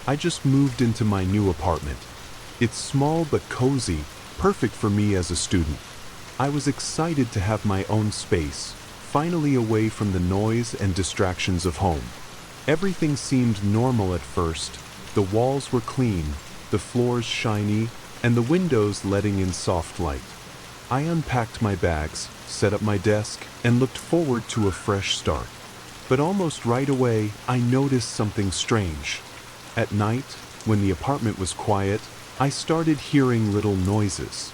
I just moved into my new apartment. It's small but cozy, perfect for me as a student. I was excited to have my own space, finally away from the noise and distractions of home. Everything seemed normal at first. The walls were clean, the floors shiny, and the windows letting in soft light. I unpacked my bags, set up my desk, and looked forward to a fresh start. But almost right away, I noticed something strange. At night, when the apartment was quiet, I started hearing little noises.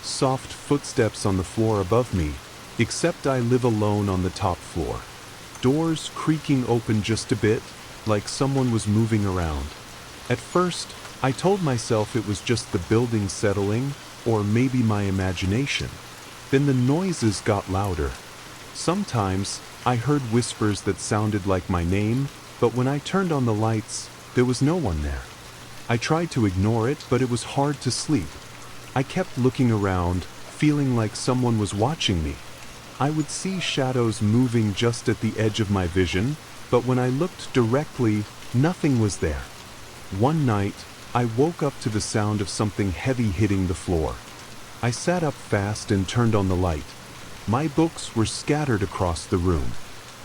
Soft footsteps on the floor above me, except I live alone on the top floor. Doors creaking open just a bit, like someone was moving around. At first, I told myself it was just the building settling, or maybe my imagination. Then the noises got louder. Sometimes, I heard whispers that sounded like my name, but when I turned on the lights, there was no one there. I tried to ignore it, but it was hard to sleep. I kept looking around, feeling like someone was watching me. I would see shadows moving just at the edge of my vision, but when I looked directly, nothing was there. One night, I woke up to the sound of something heavy hitting the floor. I sat up fast and turned on the light. My books were scattered across the room.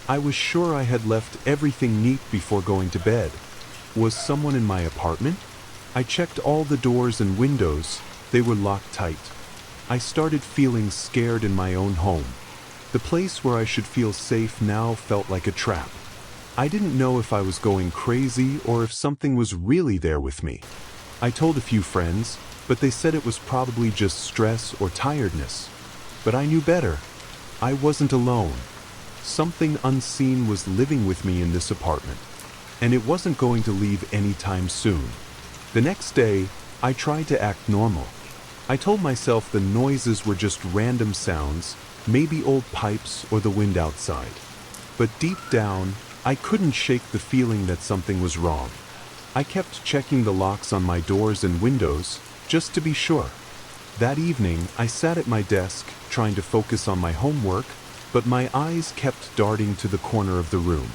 I was sure I had left everything neat before going to bed. Was someone in my apartment? I checked all the doors and windows. They were locked tight. I started feeling scared in my own home. The place where I should feel safe now felt like a trap. I didn't know if I was going crazy or if something was really there with me. I told a few friends, but they said it was probably just stress or tiredness. But I knew better. I wasn't alone. Something unseen was living with me in this apartment, and it wasn't going to leave anytime soon. The next day, I tried to act normal. I told myself the noises were just random sounds, maybe old pipes or the wind outside. But deep down, I couldn't shake the feeling that something was wrong. I kept checking the locks on my doors and windows, just to be sure. That evening, I sat at my desk, trying to focus on my homework, but my eyes kept darting to the corner of the room.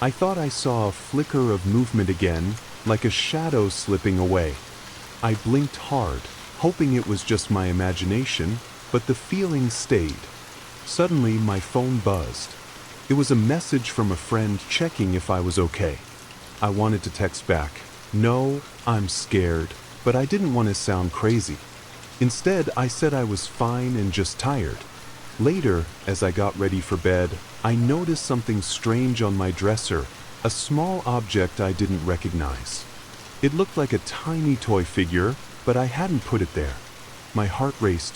I thought I saw a flicker of movement again, like a shadow slipping away. I blinked hard, hoping it was just my imagination, but the feeling stayed. Suddenly, my phone buzzed. It was a message from a friend checking if I was okay. I wanted to text back, "No, I'm scared," but I didn't want to sound crazy. Instead, I said I was fine and just tired. Later, as I got ready for bed, I noticed something strange on my dresser, a small object I didn't recognize. It looked like a tiny toy figure, but I hadn't put it there. My heart raced.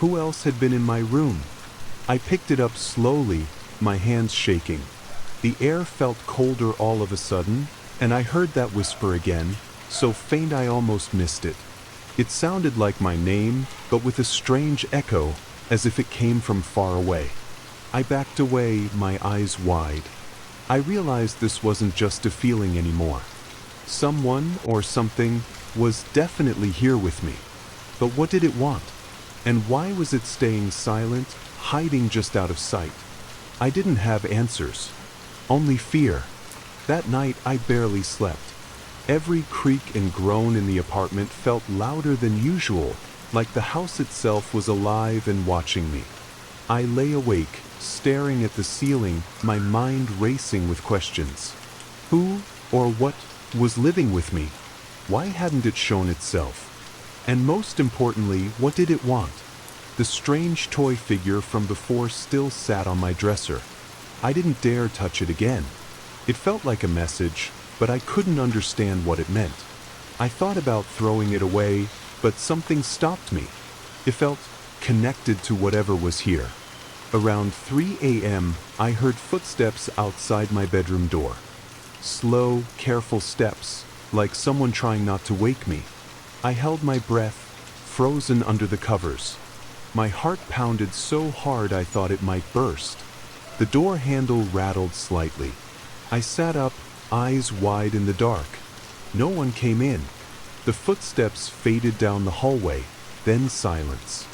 Who else had been in my room? I picked it up slowly, my hands shaking. The air felt colder all of a sudden, and I heard that whisper again, so faint I almost missed it. It sounded like my name, but with a strange echo, as if it came from far away. I backed away, my eyes wide. I realized this wasn't just a feeling anymore. Someone or something was definitely here with me. But what did it want? And why was it staying silent, hiding just out of sight? I didn't have answers, only fear. That night I barely slept. Every creak and groan in the apartment felt louder than usual, like the house itself was alive and watching me. I lay awake, staring at the ceiling, my mind racing with questions. Who or what was living with me? Why hadn't it shown itself? And most importantly, what did it want? The strange toy figure from before still sat on my dresser. I didn't dare touch it again. It felt like a message, but I couldn't understand what it meant. I thought about throwing it away, but something stopped me. It felt connected to whatever was here. Around 3 a.m., I heard footsteps outside my bedroom door. Slow, careful steps, like someone trying not to wake me. I held my breath, frozen under the covers. My heart pounded so hard I thought it might burst. The door handle rattled slightly. I sat up, eyes wide in the dark. No one came in. The footsteps faded down the hallway, then silence.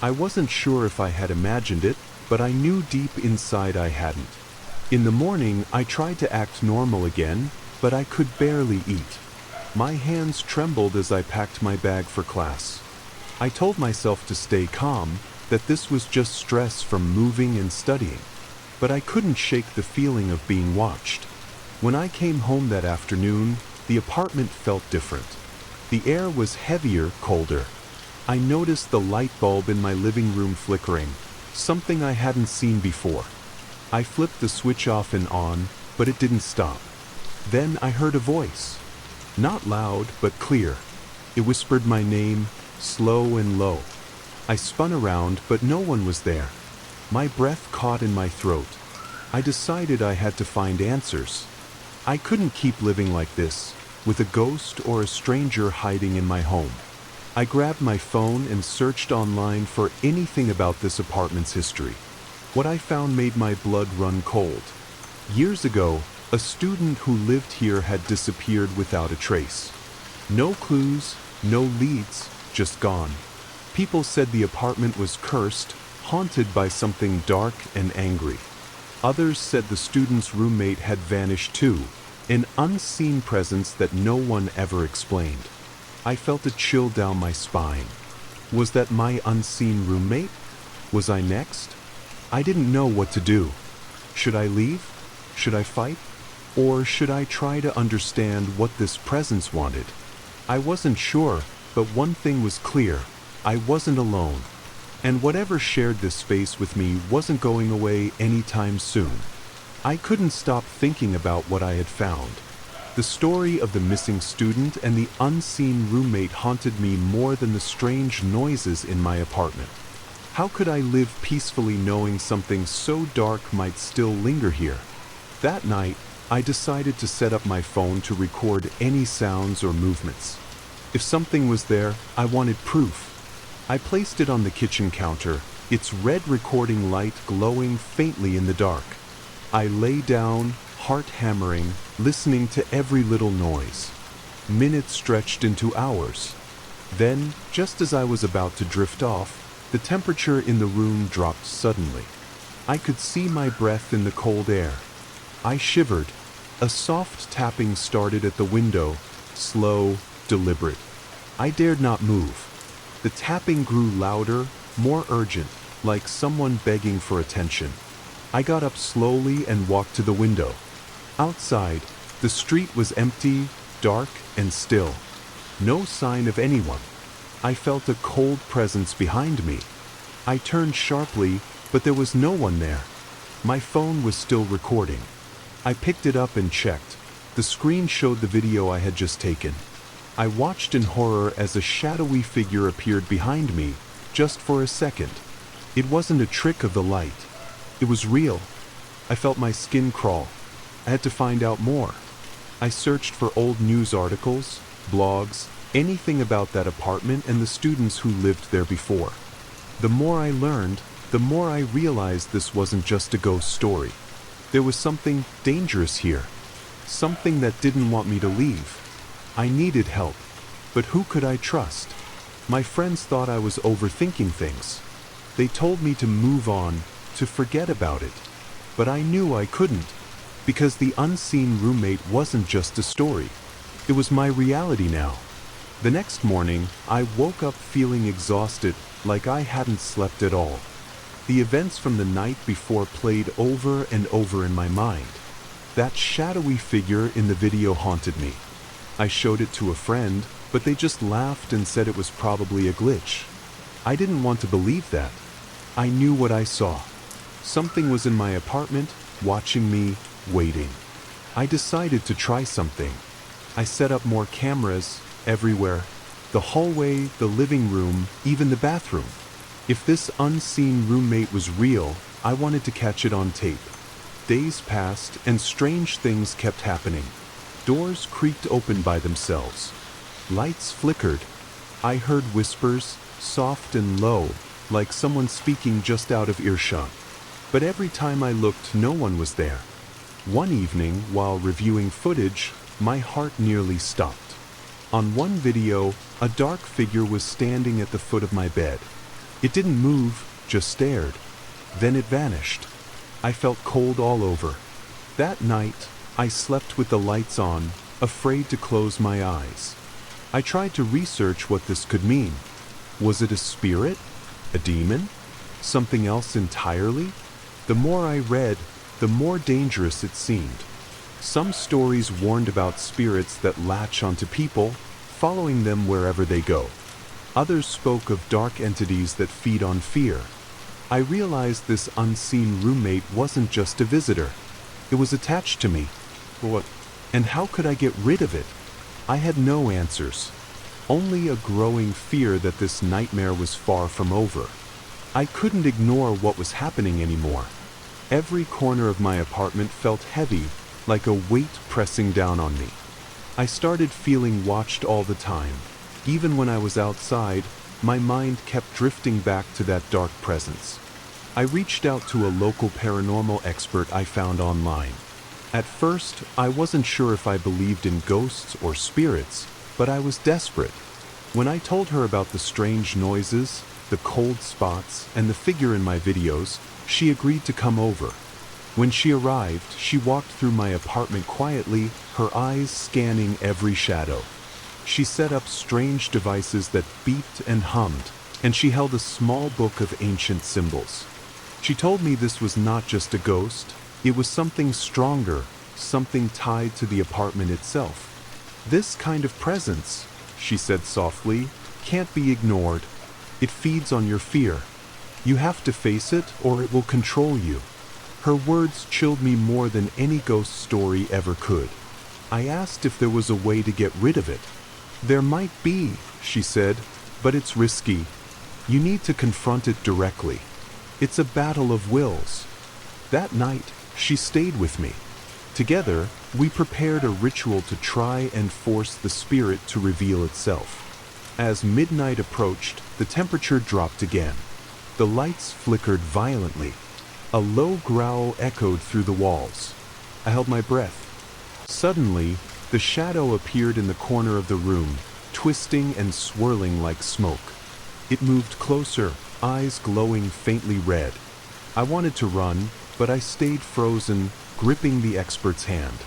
I wasn't sure if I had imagined it, but I knew deep inside I hadn't. In the morning, I tried to act normal again, but I could barely eat. My hands trembled as I packed my bag for class. I told myself to stay calm, that this was just stress from moving and studying. But I couldn't shake the feeling of being watched. When I came home that afternoon, the apartment felt different. The air was heavier, colder. I noticed the light bulb in my living room flickering, something I hadn't seen before. I flipped the switch off and on, but it didn't stop. Then I heard a voice. Not loud, but clear. It whispered my name, slow and low. I spun around, but no one was there. My breath caught in my throat. I decided I had to find answers. I couldn't keep living like this, with a ghost or a stranger hiding in my home. I grabbed my phone and searched online for anything about this apartment's history. What I found made my blood run cold. Years ago, a student who lived here had disappeared without a trace. No clues, no leads, just gone. People said the apartment was cursed, haunted by something dark and angry. Others said the student's roommate had vanished too, an unseen presence that no one ever explained. I felt a chill down my spine. Was that my unseen roommate? Was I next? I didn't know what to do. Should I leave? Should I fight? Or should I try to understand what this presence wanted? I wasn't sure, but one thing was clear. I wasn't alone. And whatever shared this space with me wasn't going away anytime soon. I couldn't stop thinking about what I had found. The story of the missing student and the unseen roommate haunted me more than the strange noises in my apartment. How could I live peacefully knowing something so dark might still linger here? That night, I decided to set up my phone to record any sounds or movements. If something was there, I wanted proof. I placed it on the kitchen counter, its red recording light glowing faintly in the dark. I lay down, heart hammering, listening to every little noise. Minutes stretched into hours. Then, just as I was about to drift off, the temperature in the room dropped suddenly. I could see my breath in the cold air. I shivered. A soft tapping started at the window, slow, deliberate. I dared not move. The tapping grew louder, more urgent, like someone begging for attention. I got up slowly and walked to the window. Outside, the street was empty, dark, and still. No sign of anyone. I felt a cold presence behind me. I turned sharply, but there was no one there. My phone was still recording. I picked it up and checked. The screen showed the video I had just taken. I watched in horror as a shadowy figure appeared behind me, just for a second. It wasn't a trick of the light. It was real. I felt my skin crawl. I had to find out more. I searched for old news articles, blogs, anything about that apartment and the students who lived there before. The more I learned, the more I realized this wasn't just a ghost story. There was something dangerous here. Something that didn't want me to leave. I needed help. But who could I trust? My friends thought I was overthinking things. They told me to move on, to forget about it. But I knew I couldn't. Because the unseen roommate wasn't just a story. It was my reality now. The next morning, I woke up feeling exhausted, like I hadn't slept at all. The events from the night before played over and over in my mind. That shadowy figure in the video haunted me. I showed it to a friend, but they just laughed and said it was probably a glitch. I didn't want to believe that. I knew what I saw. Something was in my apartment, watching me, waiting. I decided to try something. I set up more cameras, everywhere. The hallway, the living room, even the bathroom. If this unseen roommate was real, I wanted to catch it on tape. Days passed, and strange things kept happening. Doors creaked open by themselves. Lights flickered. I heard whispers, soft and low, like someone speaking just out of earshot. But every time I looked, no one was there. One evening, while reviewing footage, my heart nearly stopped. On one video, a dark figure was standing at the foot of my bed. It didn't move, just stared. Then it vanished. I felt cold all over. That night, I slept with the lights on, afraid to close my eyes. I tried to research what this could mean. Was it a spirit? A demon? Something else entirely? The more I read, the more dangerous it seemed. Some stories warned about spirits that latch onto people, following them wherever they go. Others spoke of dark entities that feed on fear. I realized this unseen roommate wasn't just a visitor. It was attached to me. What? And how could I get rid of it? I had no answers. Only a growing fear that this nightmare was far from over. I couldn't ignore what was happening anymore. Every corner of my apartment felt heavy, like a weight pressing down on me. I started feeling watched all the time. Even when I was outside, my mind kept drifting back to that dark presence. I reached out to a local paranormal expert I found online. At first, I wasn't sure if I believed in ghosts or spirits, but I was desperate. When I told her about the strange noises, the cold spots, and the figure in my videos, she agreed to come over. When she arrived, she walked through my apartment quietly, her eyes scanning every shadow. She set up strange devices that beeped and hummed, and she held a small book of ancient symbols. She told me this was not just a ghost, it was something stronger, something tied to the apartment itself. This kind of presence, she said softly, can't be ignored. It feeds on your fear. You have to face it or it will control you. Her words chilled me more than any ghost story ever could. I asked if there was a way to get rid of it. There might be, she said, but it's risky. You need to confront it directly. It's a battle of wills. That night, she stayed with me. Together, we prepared a ritual to try and force the spirit to reveal itself. As midnight approached, the temperature dropped again. The lights flickered violently. A low growl echoed through the walls. I held my breath. Suddenly, the shadow appeared in the corner of the room, twisting and swirling like smoke. It moved closer, eyes glowing faintly red. I wanted to run, but I stayed frozen, gripping the expert's hand.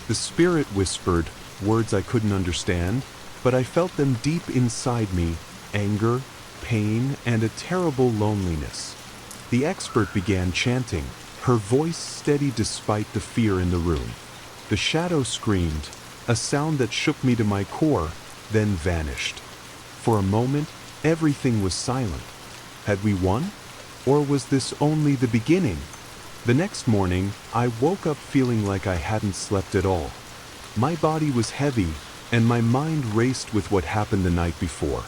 The spirit whispered, words I couldn't understand, but I felt them deep inside me, anger, pain, and a terrible loneliness. The expert began chanting, her voice steady despite the fear in the room. The shadow screamed, a sound that shook me to my core, then vanished. For a moment, everything was silent. Had we won? Or was this only the beginning? The next morning, I woke up feeling like I hadn't slept at all. My body was heavy, and my mind raced with what happened the night before.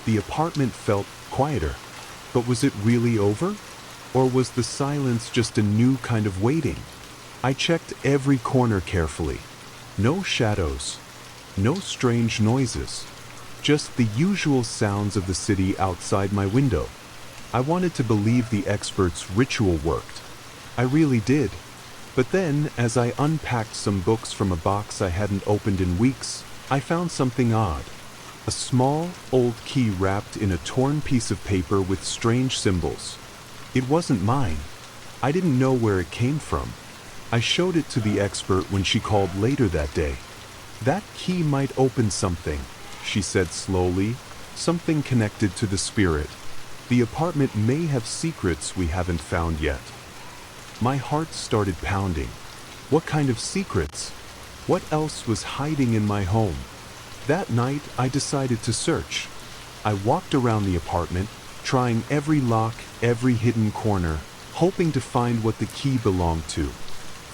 The apartment felt quieter. But was it really over? Or was the silence just a new kind of waiting? I checked every corner carefully. No shadows. No strange noises. Just the usual sounds of the city outside my window. I wanted to believe the expert's ritual worked. I really did. But then, as I unpacked some books from a box I hadn't opened in weeks, I found something odd. A small, old key wrapped in a torn piece of paper with strange symbols. It wasn't mine. I didn't know where it came from. I showed it to the expert when she called later that day. That key might open something, she said slowly, something connected to the spirit. The apartment may have secrets we haven't found yet. My heart started pounding. What kind of secrets? What else was hiding in my home? That night, I decided to search. I walked around the apartment, trying every lock, every hidden corner, hoping to find what the key belonged to.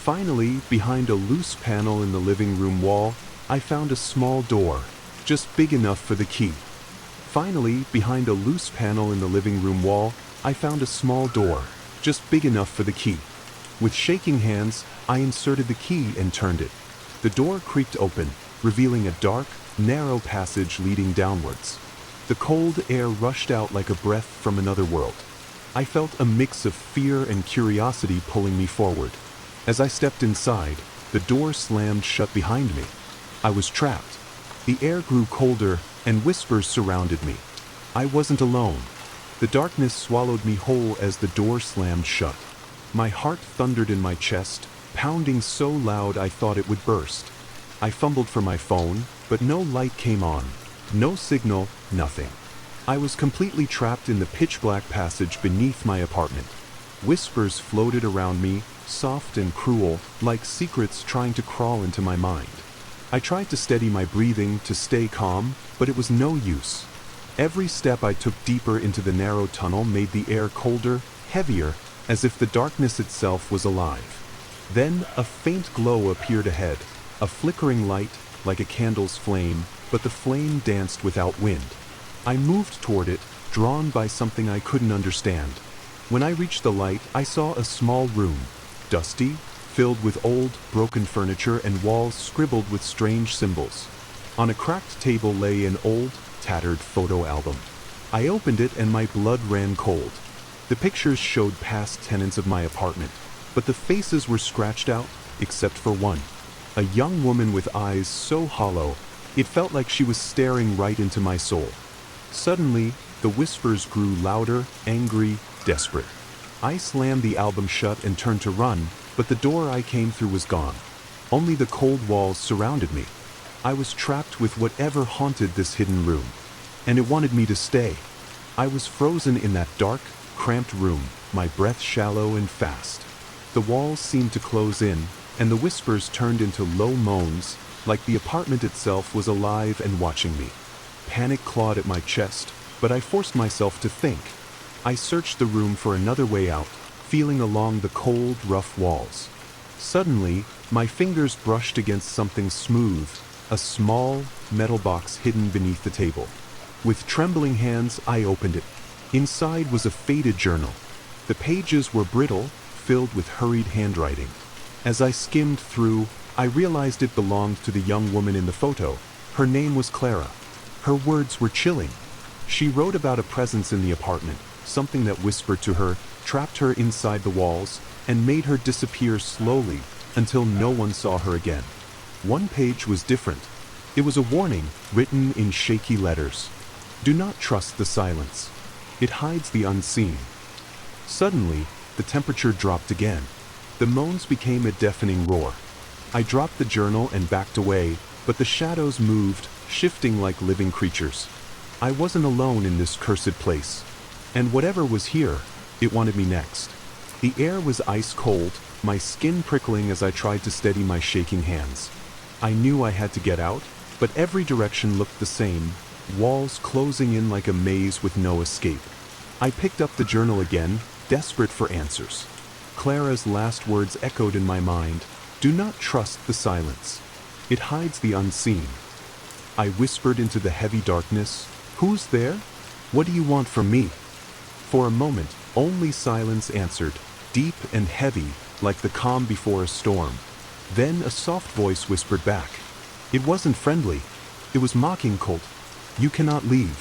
Finally, behind a loose panel in the living room wall, I found a small door, just big enough for the key. Finally, behind a loose panel in the living room wall, I found a small door, just big enough for the key. With shaking hands, I inserted the key and turned it. The door creaked open, revealing a dark, narrow passage leading downwards. The cold air rushed out like a breath from another world. I felt a mix of fear and curiosity pulling me forward. As I stepped inside, the door slammed shut behind me. I was trapped. The air grew colder, and whispers surrounded me. I wasn't alone. The darkness swallowed me whole as the door slammed shut. My heart thundered in my chest, pounding so loud I thought it would burst. I fumbled for my phone, but no light came on. No signal, nothing. I was completely trapped in the pitch-black passage beneath my apartment. Whispers floated around me, soft and cruel, like secrets trying to crawl into my mind. I tried to steady my breathing to stay calm, but it was no use. Every step I took deeper into the narrow tunnel made the air colder, heavier, as if the darkness itself was alive. Then a faint glow appeared ahead, a flickering light, like a candle's flame, but the flame danced without wind. I moved toward it, drawn by something I couldn't understand. When I reached the light, I saw a small room, dusty, filled with old, broken furniture and walls scribbled with strange symbols. On a cracked table lay an old, tattered photo album. I opened it and my blood ran cold. The pictures showed past tenants of my apartment, but the faces were scratched out, except for one. A young woman with eyes so hollow, it felt like she was staring right into my soul. Suddenly, the whispers grew louder, angry, desperate. I slammed the album shut and turned to run, but the door I came through was gone. Only the cold walls surrounded me. I was trapped with whatever haunted this hidden room, and it wanted me to stay. I was frozen in that dark, cramped room, my breath shallow and fast. The walls seemed to close in, and the whispers turned into low moans, like the apartment itself was alive and watching me. Panic clawed at my chest, but I forced myself to think. I searched the room for another way out, feeling along the cold, rough walls. Suddenly, my fingers brushed against something smooth, a small, metal box hidden beneath the table. With trembling hands, I opened it. Inside was a faded journal. The pages were brittle, filled with hurried handwriting. As I skimmed through, I realized it belonged to the young woman in the photo. Her name was Clara. Her words were chilling. She wrote about a presence in the apartment, something that whispered to her, trapped her inside the walls, and made her disappear slowly until no one saw her again. One page was different. It was a warning, written in shaky letters. Do not trust the silence. It hides the unseen. Suddenly, the temperature dropped again. The moans became a deafening roar. I dropped the journal and backed away, but the shadows moved, shifting like living creatures. I wasn't alone in this cursed place. And whatever was here, it wanted me next. The air was ice cold, my skin prickling as I tried to steady my shaking hands. I knew I had to get out, but every direction looked the same, walls closing in like a maze with no escape. I picked up the journal again, desperate for answers. Clara's last words echoed in my mind, "Do not trust the silence. It hides the unseen." I whispered into the heavy darkness, "Who's there? What do you want from me?" For a moment, only silence answered, deep and heavy, like the calm before a storm. Then a soft voice whispered back. It wasn't friendly. It was mocking, Colt. "You cannot leave."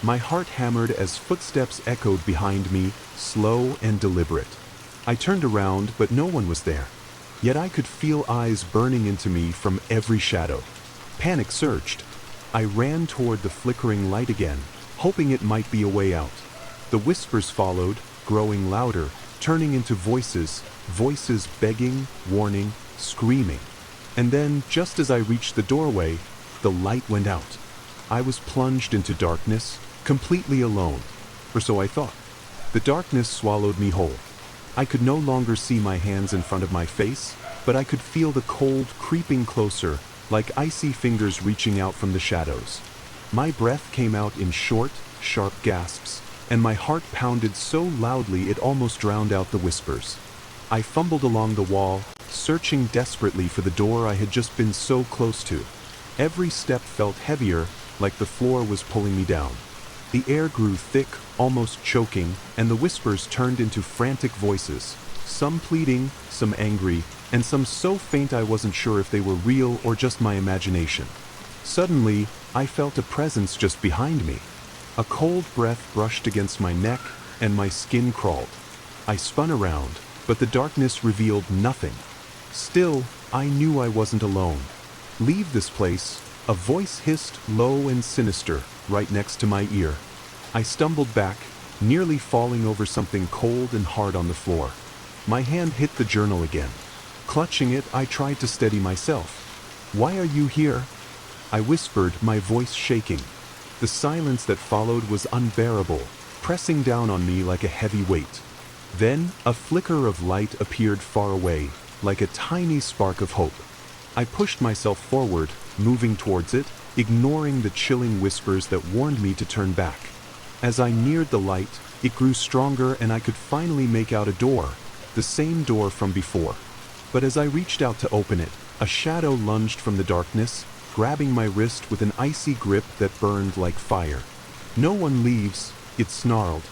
My heart hammered as footsteps echoed behind me, slow and deliberate. I turned around, but no one was there. Yet I could feel eyes burning into me from every shadow. Panic surged. I ran toward the flickering light again, hoping it might be a way out. The whispers followed, growing louder, turning into voices, voices begging, warning, screaming. And then, just as I reached the doorway, the light went out. I was plunged into darkness, completely alone, or so I thought. The darkness swallowed me whole. I could no longer see my hands in front of my face, but I could feel the cold creeping closer, like icy fingers reaching out from the shadows. My breath came out in short, sharp gasps, and my heart pounded so loudly it almost drowned out the whispers. I fumbled along the wall, searching desperately for the door I had just been so close to. Every step felt heavier, like the floor was pulling me down. The air grew thick, almost choking, and the whispers turned into frantic voices, some pleading, some angry, and some so faint I wasn't sure if they were real or just my imagination. Suddenly, I felt a presence just behind me. A cold breath brushed against my neck, and my skin crawled. I spun around, but the darkness revealed nothing. Still, I knew I wasn't alone. "Leave this place," a voice hissed, low and sinister, right next to my ear. I stumbled back, nearly falling over something cold and hard on the floor. My hand hit the journal again. Clutching it, I tried to steady myself. Why are you here? I whispered, my voice shaking. The silence that followed was unbearable, pressing down on me like a heavy weight. Then, a flicker of light appeared far away, like a tiny spark of hope. I pushed myself forward, moving towards it, ignoring the chilling whispers that warned me to turn back. As I neared the light, it grew stronger and I could finally make out a door, the same door from before. But as I reached out to open it, a shadow lunged from the darkness, grabbing my wrist with an icy grip that burned like fire. "No one leaves," it snarled.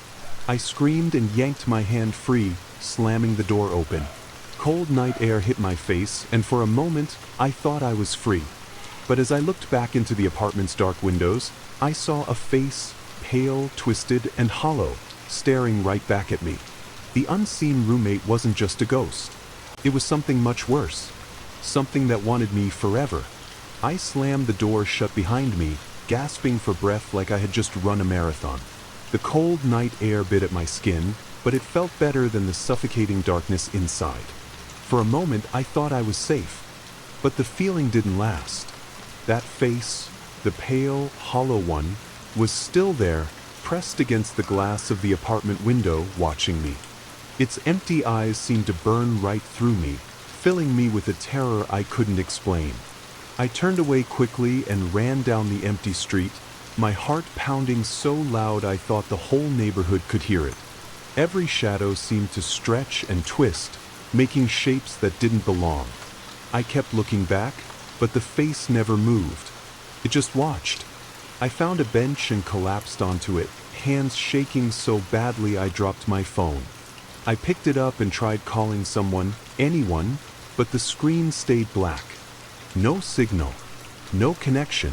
I screamed and yanked my hand free, slamming the door open. Cold night air hit my face, and for a moment, I thought I was free. But as I looked back into the apartment's dark windows, I saw a face, pale, twisted, and hollow, staring right back at me. The unseen roommate wasn't just a ghost. It was something much worse. Something that wanted me forever. I slammed the door shut behind me, gasping for breath like I had just run a marathon. The cold night air bit at my skin, but it felt better than the suffocating darkness inside. For a moment, I thought I was safe. But the feeling didn't last. That face, the pale, hollow one, was still there, pressed against the glass of the apartment window, watching me. Its empty eyes seemed to burn right through me, filling me with a terror I couldn't explain. I turned away quickly and ran down the empty street, my heart pounding so loud I thought the whole neighborhood could hear it. Every shadow seemed to stretch and twist, making shapes that didn't belong. I kept looking back, but the face never moved. It just watched. I found a bench and collapsed onto it, hands shaking so badly I dropped my phone. I picked it up and tried calling someone, anyone, but the screen stayed black. No signal. No connection.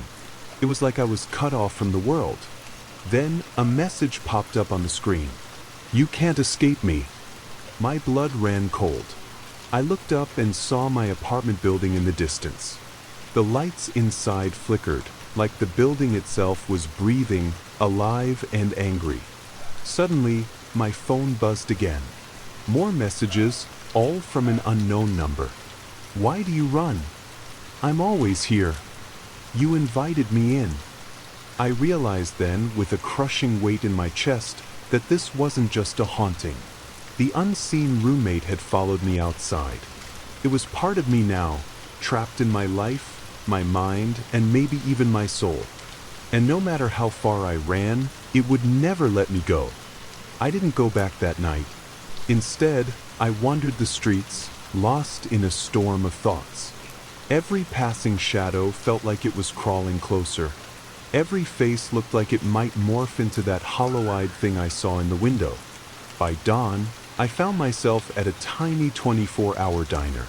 It was like I was cut off from the world. Then, a message popped up on the screen. "You can't escape me." My blood ran cold. I looked up and saw my apartment building in the distance. The lights inside flickered, like the building itself was breathing, alive and angry. Suddenly, my phone buzzed again. More messages, all from an unknown number. "Why do you run? I'm always here. You invited me in." I realized then, with a crushing weight in my chest, that this wasn't just a haunting. The unseen roommate had followed me outside. It was part of me now, trapped in my life, my mind, and maybe even my soul. And no matter how far I ran, it would never let me go. I didn't go back that night. Instead, I wandered the streets, lost in a storm of thoughts. Every passing shadow felt like it was crawling closer. Every face looked like it might morph into that hollow-eyed thing I saw in the window. By dawn, I found myself at a tiny 24-hour diner.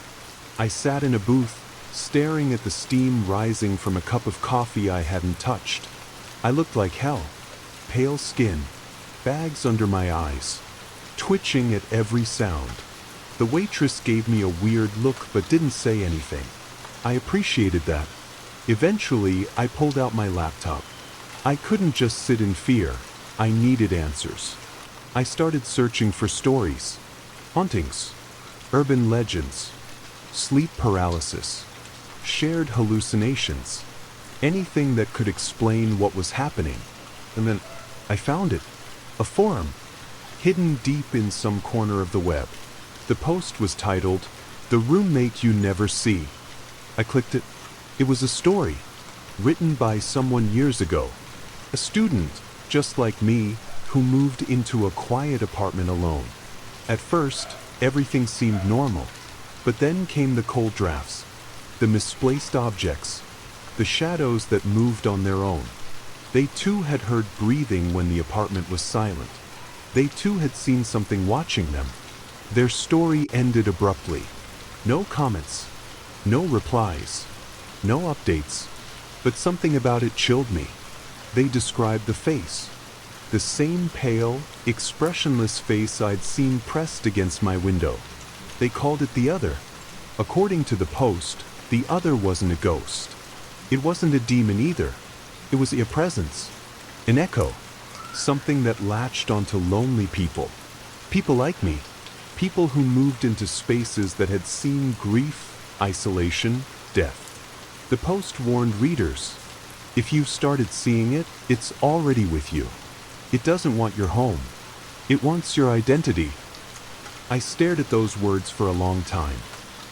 I sat in a booth, staring at the steam rising from a cup of coffee I hadn't touched. I looked like hell. Pale skin, bags under my eyes, twitching at every sound. The waitress gave me a weird look but didn't say anything. I appreciated that. Eventually, I pulled out my laptop. I couldn't just sit in fear. I needed answers. I started searching for stories, hauntings, urban legends, sleep paralysis, shared hallucinations, anything that could explain what was happening. And then I found it, a forum, hidden deep in some corner of the web. The post was titled, "The Roommate You Never See." I clicked it. It was a story, written by someone years ago, a student, just like me, who moved into a quiet apartment alone. At first, everything seemed normal, but then came the cold drafts, the misplaced objects, the shadows that moved on their own. They too had heard breathing when the apartment was silent. They too had seen something watching them. Their story ended abruptly. No comments, no replies, no updates, but something about it chilled me. They described the face. The same pale, expressionless face I'd seen pressed against my window. They called it the other. According to the post, the other wasn't a ghost. It wasn't a demon either. It was a presence, an echo, something that latched onto lonely people. People like me. People who moved into spaces that had seen grief, isolation, death. The post warned readers, if you've started seeing it, it's already with you. It doesn't want your home. It wants your identity. I stared at those words for a long time,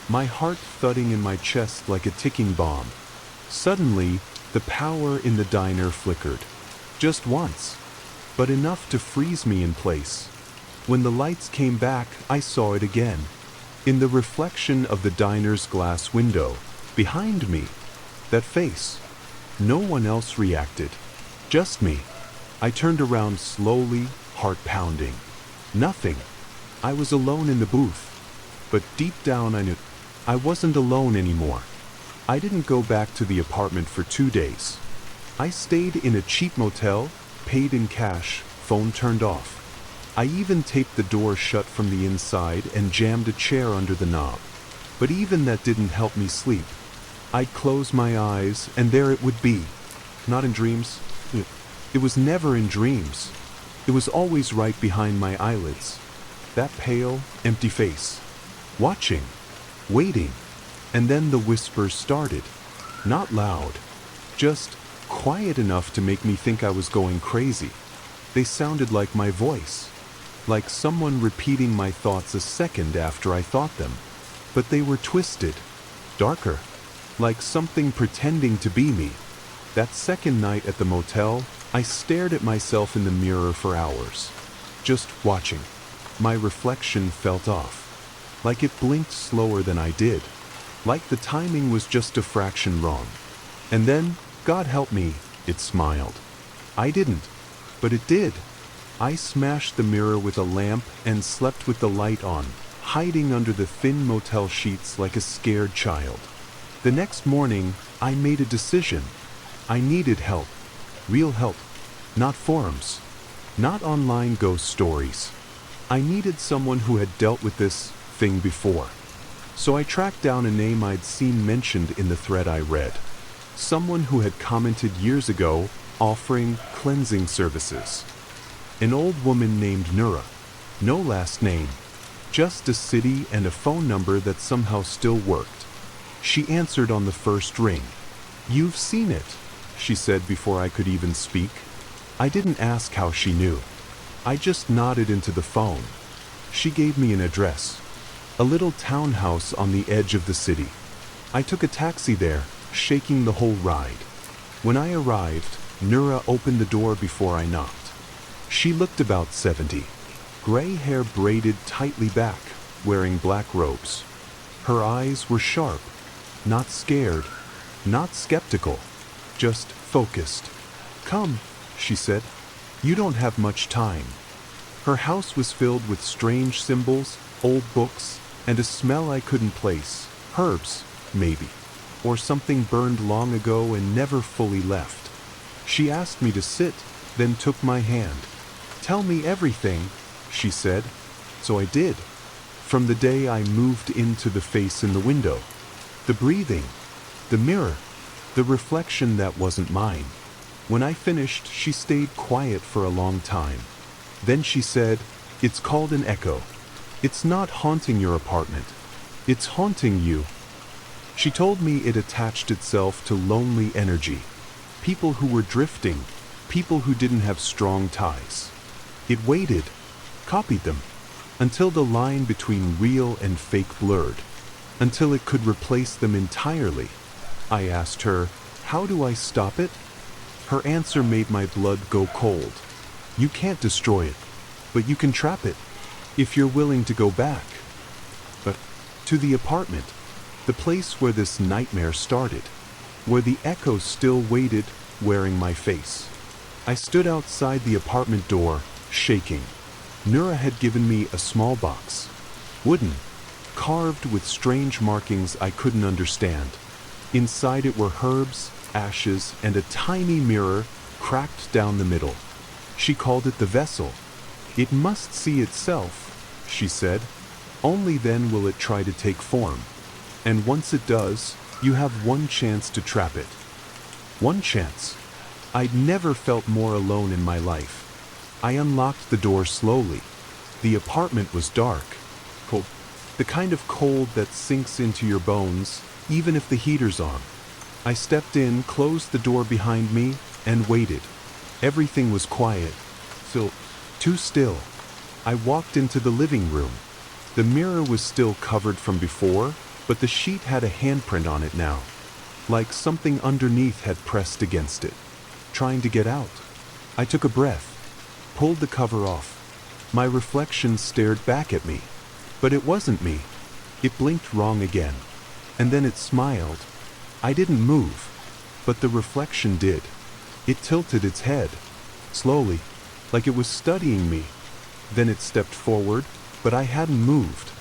my heart thudding in my chest like a ticking bomb. Suddenly, the power in the diner flickered. Just once, but enough to freeze me in place. When the lights came back, I saw it again. In the reflection of the diner's glass window, behind me, that face. No one else reacted. Just me. I turned around slowly, heart pounding. Nothing. I was alone in the booth. But deep down I knew I wasn't alone anymore. I didn't go back to the apartment for 2 days. I stayed in a cheap motel, paid in cash, phone turned off. I even taped the door shut from the inside and jammed a chair under the knob. But even that didn't help me sleep. I'd close my eyes and there it would be. Not in dreams. It was never in dreams. It was always right behind my eyelids. That pale, empty face. Watching. Waiting. And then the whispers started. Not loud. Just quiet enough to make me think I was going crazy. They sounded like my voice. Like someone repeating my thoughts a second after I thought them. But they were twisted. Darker. Like something pretending to be me. That second night at the motel, I stared at myself in the mirror for hours. Just watching. My reflection felt off. Like it blinked slower than I did. Like the timing was just a fraction wrong. And then, God help me, it smiled. I didn't. But it did. I smashed the mirror with a lamp and slept with the light on, hiding under the thin motel sheets like a scared child. The next morning, I made a decision. I needed help. Real help. Not forums. Not online ghost stories. I needed someone who had dealt with this thing before. So I tracked down a name I'd seen mentioned in the thread I read. Someone who had commented years ago, offering cleansing services. An old woman named Nura. No last name. Just a city and a phone number that somehow still worked. She answered on the first ring. "You've seen it," she said before I could even speak. I didn't ask how she knew. I just nodded into the phone. She gave me an address. A little townhouse on the edge of the city. I took a taxi there, shaking the whole ride. When I arrived, Nura opened the door before I knocked. She looked about 70. Gray hair braided tightly back, wearing black robes. Her eyes were sharp. Not scared. Not skeptical. Just focused. "Come," she said. "You don't have much time." Her house was filled with strange symbols, old books, and a smell I couldn't place. Herbs, maybe. Or something burned long ago and never fully left. She asked me to sit, then took my hand. "Tell me everything," she said. So I did. From the day I moved into the face in the window. The breathing. The mirror. The reflection that wasn't mine. When I finished, she stayed quiet for a long time. Then she said, "It's called an echo. It's not haunting your apartment. It's haunting you." She told me it attached itself to lonely energy. People who were drifting. People who didn't have strong ties. It waited. Copied them. Until the line between real and fake blurred. Until it could replace them entirely. I asked her, "How do I stop it?" Her answer made my blood go cold. "You can't destroy it, but you can trap it, if you're willing to go back." But to the apartment, the place where this nightmare started, where the echo still waited, wearing my face. I stood outside the apartment door, shaking. Nura had given me a small box. Wooden. Carved with strange markings I couldn't understand. Inside it were herbs, ashes, and a tiny mirror, cracked down the middle. She called it the vessel. "It must see itself," she said. "Only then will it try to take form. And once it does, you have one chance to trap it." One chance. I'd never felt more alone in my life. I unlocked the door slowly. The apartment was dark. The kind of cold that sinks into your bones, even if the heater's on. I stepped in, closed the door behind me, and waited. Everything was quiet. Too still. I walked into the living room. The mirror was still covered from before, but the sheet had a handprint on it now. Like something underneath had pressed against it, trying to get out. I took a breath, pulled the cover off. My reflection stared back at me. But it wasn't me. It blinked wrong again. And then it smiled. I didn't move, but the reflection did. It tilted its head, slowly, like it was studying me. Then it stepped forward, but I hadn't moved.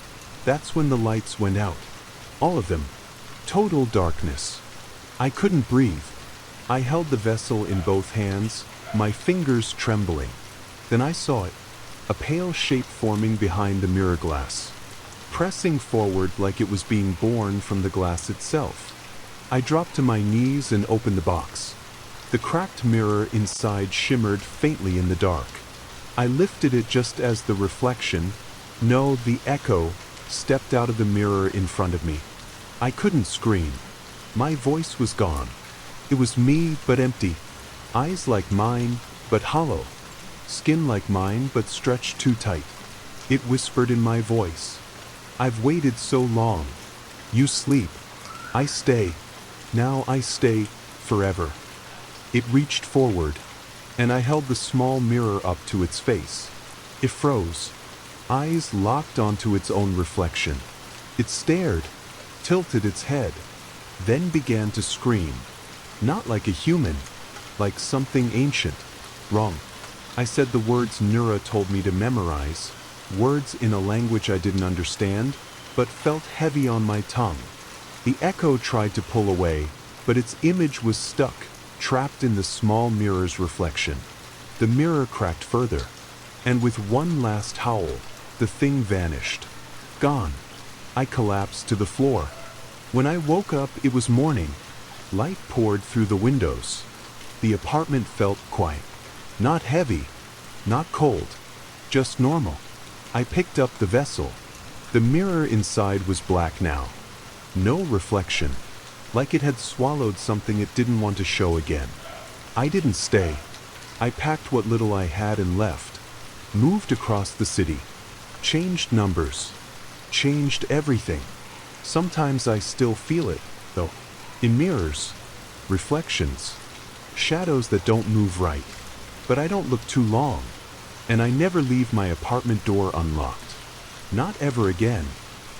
That's when the lights went out. All of them. Total darkness. I couldn't breathe. I held the vessel in both hands, my fingers trembling. Then I saw it, a pale shape forming behind the mirror glass, pressing forward like it was being born from the glass itself. I dropped to my knees and opened the box. The cracked mirror inside shimmered faintly in the dark. I lifted it just as the reflection, no, the echo, stepped out of the mirror in front of me. I couldn't scream. My voice was gone. It was me, but empty. Eyes like mine, but hollow. Skin like mine, but stretched too tight. It whispered in my voice. I've waited so long. You sleep. I stay. Now I stay, forever. It reached forward, and I held the small mirror up to its face. It froze. Eyes locked onto its own reflection. It stared, tilted its head, then began to scream. Not like a human, like something ancient. Wrong. I said the words Nura told me to memorize, words in a language I didn't understand, but felt heavy on my tongue. The echo tried to pull away, but its image was stuck, trapped in the small mirror's reflection. The mirror cracked further, and with one last howl, the thing vanished. Gone. I collapsed to the floor. When I woke up, it was morning. Light poured through the windows. The apartment felt quiet. Not heavy, not cold, just normal. I picked up the vessel. The mirror inside was black now. No reflection, like it had swallowed something it didn't want to show again. I didn't stay. I packed what little I had and left. Moved across the city. Changed numbers. Changed everything. Sometimes I still feel it, though. In mirrors. Reflections. Shadows that don't move right. But I don't look too long. And I never leave my apartment door unlocked. Not ever again.